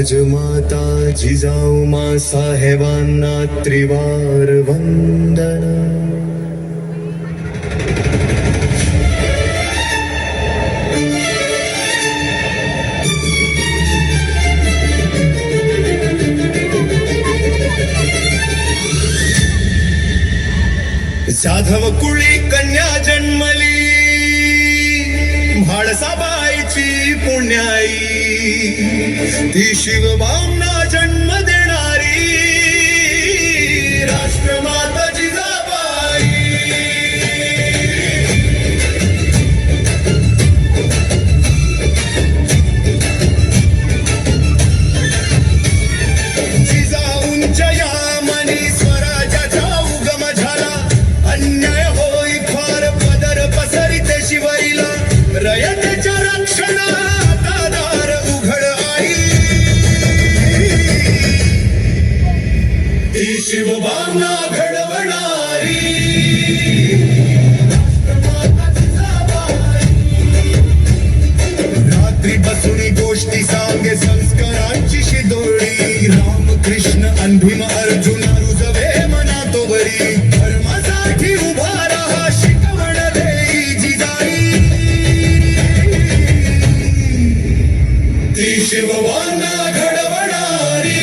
राजमाता जिजाऊ मा साहेबांना त्रिवार वंदन. जाधव कुळी कन्या जन्मली म्हाळसाबाईची पुण्याई, ती शिवबांना जन्म देणारी राष्ट्रमाता जिजाबाई. जिजाऊंच्या या मनी स्वराज्याचा उगम झाला, अन्याय होई फार पदर पसरिते शिवाईला, रयतेच्या रक्षणात आधार उघड आई. ती शिवबांना घडवणारी रात्री बसून गोष्टी सांगे संस्कारांची शिदोरी, रामकृष्ण अन भीम अर्जुन रुजवे मना तोवरी, धर्मासाठी उभा राहा शिकवण देई जिजाई. ती शिवबांना घडवणारी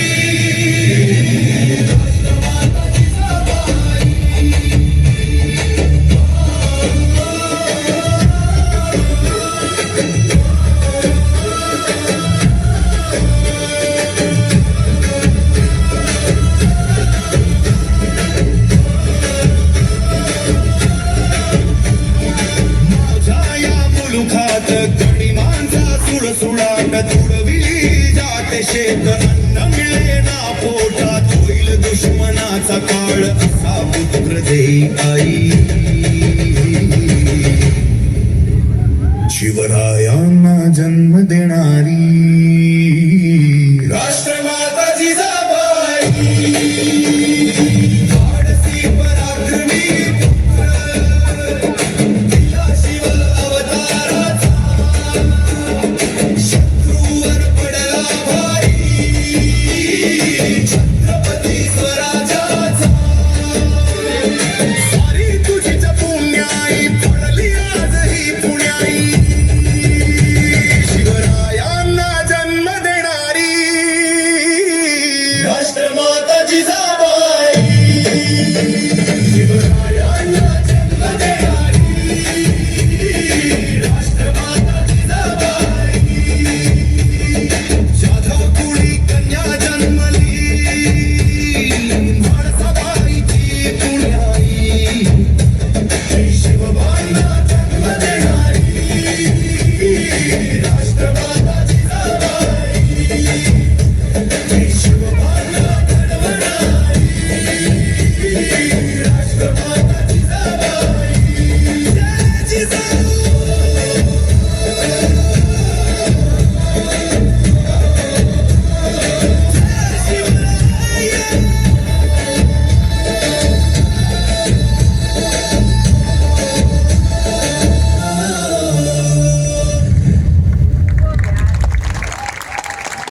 तुडविली जाते शेत, अन्न मिळे ना पोटात, होईल दुश्मनाचा काळ असा पुत्र देई आई. शिवरायांना जन्म देणारी